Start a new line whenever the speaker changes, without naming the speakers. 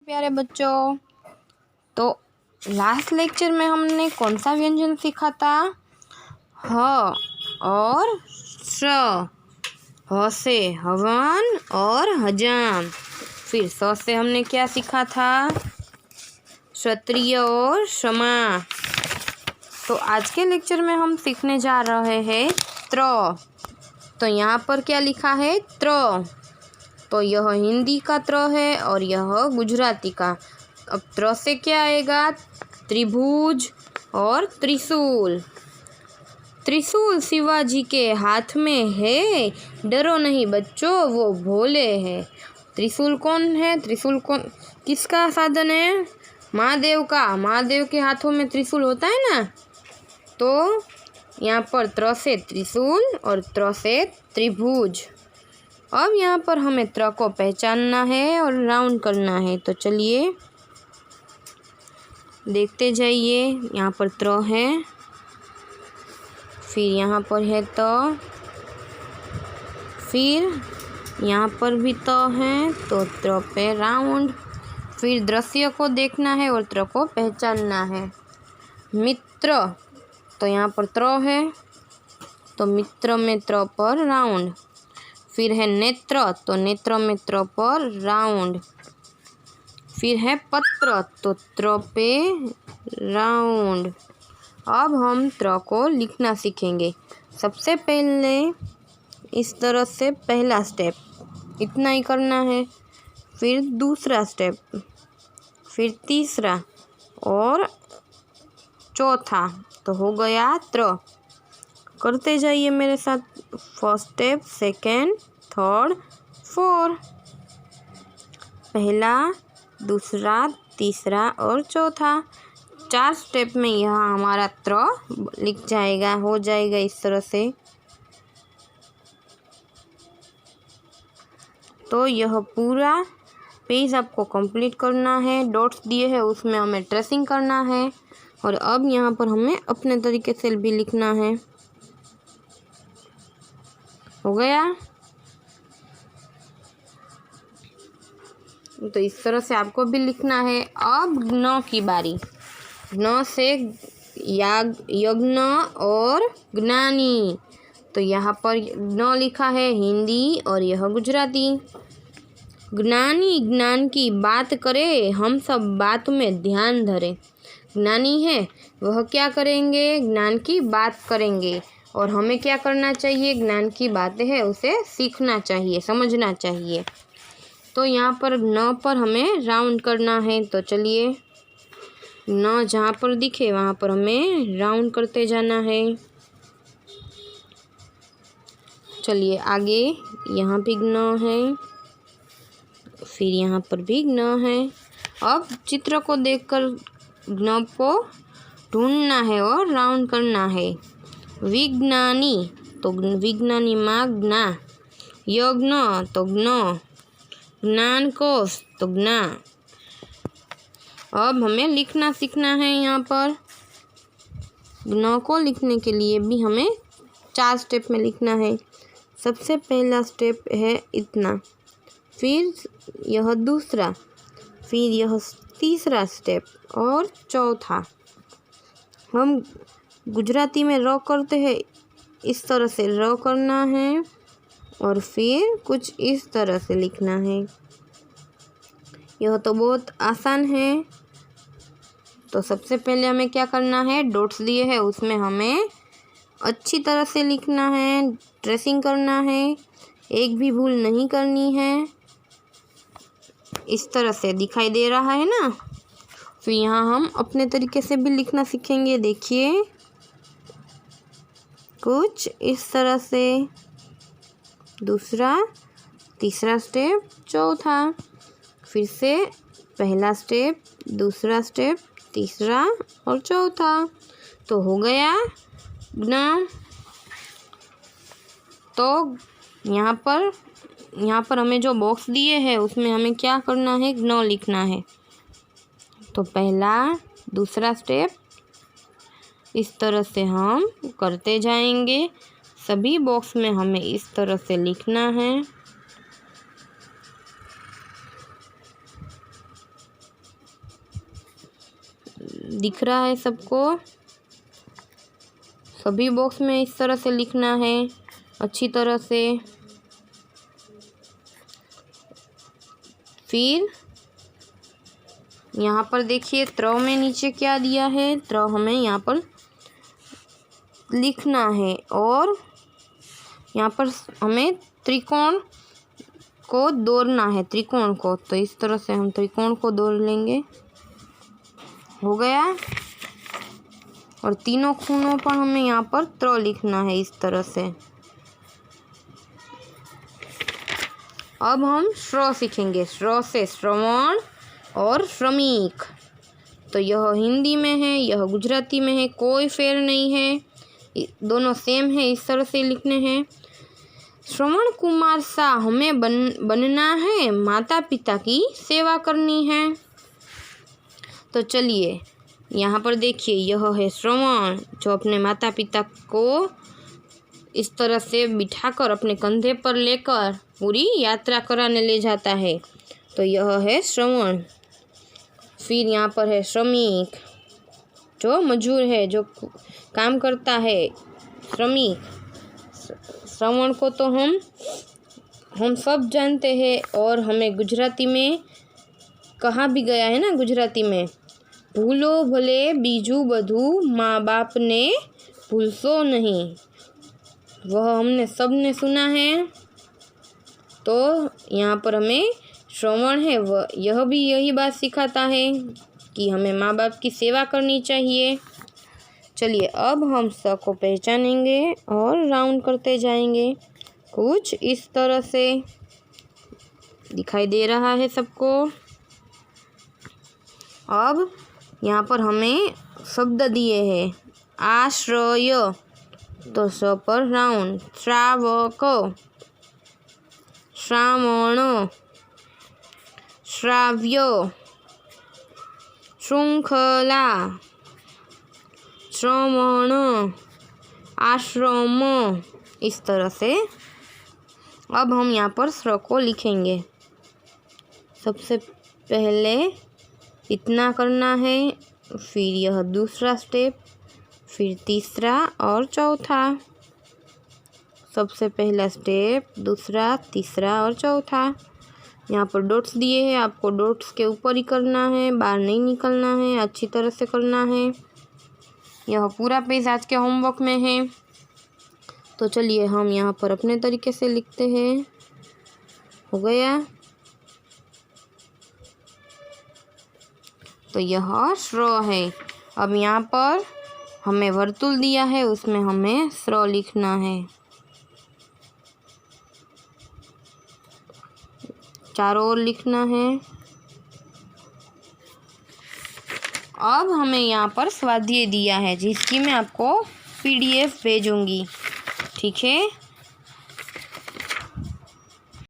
प्यारे बच्चों, तो लास्ट लेक्चर में हमने कौन सा व्यंजन सीखा था? ह और श। ह से हवन और हजाम। फिर स से हमने क्या सीखा था? क्षत्रिय और क्षमा। तो आज के लेक्चर में हम सीखने जा रहे हैं त्र। तो यहाँ पर क्या लिखा है? त्र। तो यह हिंदी का त्र है और यह गुजराती का। अब त्र से क्या आएगा? त्रिभुज और त्रिशूल। त्रिशूल शिवाजी के हाथ में है, डरो नहीं बच्चों, वो भोले हैं। त्रिशूल कौन है? त्रिशूल कौन किसका साधन है? महादेव का। महादेव के हाथों में त्रिशूल होता है ना। तो यहाँ पर त्र से त्रिशूल और त्र से त्रिभुज। अब यहाँ पर हमें त्र को पहचानना है और राउंड करना है। तो चलिए देखते जाइए। यहाँ पर त्र है, फिर यहाँ पर है त, फिर यहाँ पर भी त है, तो त्र पे राउंड। फिर दृश्य को देखना है और त्र को पहचानना है। मित्र, तो यहाँ पर त्र है, तो मित्र में त्र पर राउंड। फिर है नेत्र, तो नेत्र में त्र पर राउंड। फिर है पत्र, तो त्र पे राउंड। अब हम त्र को लिखना सीखेंगे। सबसे पहले इस तरह से पहला स्टेप इतना ही करना है, फिर दूसरा स्टेप, फिर तीसरा और चौथा। तो हो गया त्र। करते जाइए मेरे साथ। First step, second, third, fourth. पहला, दूसरा, तीसरा और चौथा। 4 स्टेप में यह हमारा त्र लिख जाएगा, हो जाएगा इस तरह से। तो यह पूरा पेज आपको कंप्लीट करना है। डॉट्स दिए हैं उसमें हमें ट्रेसिंग करना है। और अब यहाँ पर हमें अपने तरीके से भी लिखना है। हो गया। तो इस तरह से आपको भी लिखना है। अब ज्ञ की बारी। ज्ञ से यज्ञ और ज्ञानी। तो यहाँ पर ज्ञ लिखा है हिंदी और यह गुजराती। ज्ञानी ज्ञान की बात करे, हम सब बात में ध्यान धरे। ज्ञानी है वह क्या करेंगे? ज्ञान की बात करेंगे। और हमें क्या करना चाहिए? ज्ञान की बातें है उसे सीखना चाहिए, समझना चाहिए। तो यहाँ पर न पर हमें राउंड करना है। तो चलिए, न जहाँ पर दिखे वहाँ पर हमें राउंड करते जाना है। चलिए आगे, यहाँ भी न है, फिर यहाँ पर भी न है। अब चित्र को देखकर ज्ञ को ढूंढना है और राउंड करना है। विज्ञानी, तो विज्ञानी माँ ज्ञा। यज्ञ, तो ज्ञ। ज्ञान कोश, तो ज्ञा। अब हमें लिखना सीखना है। यहाँ पर ज्ञ को लिखने के लिए भी हमें 4 स्टेप में लिखना है। सबसे पहला स्टेप है इतना, फिर यह दूसरा, फिर यह तीसरा स्टेप और चौथा। हम गुजराती में र करते हैं, इस तरह से र करना है और फिर कुछ इस तरह से लिखना है। यह तो बहुत आसान है। तो सबसे पहले हमें क्या करना है? डॉट्स दिए हैं उसमें हमें अच्छी तरह से लिखना है, ट्रेसिंग करना है, एक भी भूल नहीं करनी है। इस तरह से दिखाई दे रहा है ना। फिर यहाँ हम अपने तरीके से भी लिखना सीखेंगे। देखिए, कुछ इस तरह से। दूसरा, तीसरा स्टेप, चौथा, फिर से पहला स्टेप, दूसरा स्टेप, तीसरा और चौथा। तो हो गया ज्ञ। तो यहाँ पर हमें जो बॉक्स दिए हैं उसमें हमें क्या करना है? ज्ञ लिखना है। तो पहला, दूसरा स्टेप इस तरह से हम करते जाएंगे। सभी बॉक्स में हमें इस तरह से लिखना है। दिख रहा है सबको? सभी बॉक्स में इस तरह से लिखना है अच्छी तरह से। फिर यहाँ पर देखिए त्र में नीचे क्या दिया है, त्र हमें यहाँ पर लिखना है और यहाँ पर हमें त्रिकोण को दौड़ना है, त्रिकोण को। तो इस तरह से हम त्रिकोण को दौड़ लेंगे, हो गया। और तीनों खूनों पर हमें यहाँ पर त्र लिखना है इस तरह से। अब हम श्र सीखेंगे। श्र से श्रवण और श्रमिक। तो यह हिंदी में है, यह गुजराती में है, कोई फेर नहीं है, दोनों सेम है, इस तरह से लिखने हैं। श्रवण कुमार सा हमें बनना है, माता पिता की सेवा करनी है। तो चलिए यहाँ पर देखिए, यह है श्रवण जो अपने माता पिता को इस तरह से बिठाकर अपने कंधे पर लेकर पूरी यात्रा कराने ले जाता है। तो यह है श्रवण। फिर यहाँ पर है श्रमिक, जो मजूर है, जो काम करता है, श्रमिक। श्रवण को तो हम सब जानते हैं और हमें गुजराती में कहा भी गया है ना, गुजराती में, भूलो भले बीजू बधू माँ बाप ने भूलसो नहीं। वह हमने सब ने सुना है। तो यहाँ पर हमें श्रवण है वह यह भी यही बात सिखाता है कि हमें माँ बाप की सेवा करनी चाहिए। चलिए अब हम स को पहचानेंगे और राउंड करते जाएंगे। कुछ इस तरह से दिखाई दे रहा है सबको। अब यहाँ पर हमें शब्द दिए हैं आश्रय, तो स पर राउंड। श्रावक, श्रावण, श्राव्य, श्रृंखला, श्रवण, आश्रम, इस तरह से। अब हम यहाँ पर स्र को लिखेंगे। सबसे पहले इतना करना है, फिर यह दूसरा स्टेप, फिर तीसरा और चौथा। सबसे पहला स्टेप, दूसरा, तीसरा और चौथा। यहाँ पर डॉट्स दिए हैं, आपको डॉट्स के ऊपर ही करना है, बाहर नहीं निकलना है, अच्छी तरह से करना है। यह पूरा पेज आज के होमवर्क में है। तो चलिए हम यहाँ पर अपने तरीके से लिखते हैं। हो गया। तो यह श्र है। अब यहाँ पर हमें वर्तुल दिया है, उसमें हमें श्र लिखना है। चारों ओर लिखना है। अब हमें यहाँ पर स्वाध्याय दिया है जिसकी मैं आपको PDF भेजूंगी, ठीक है।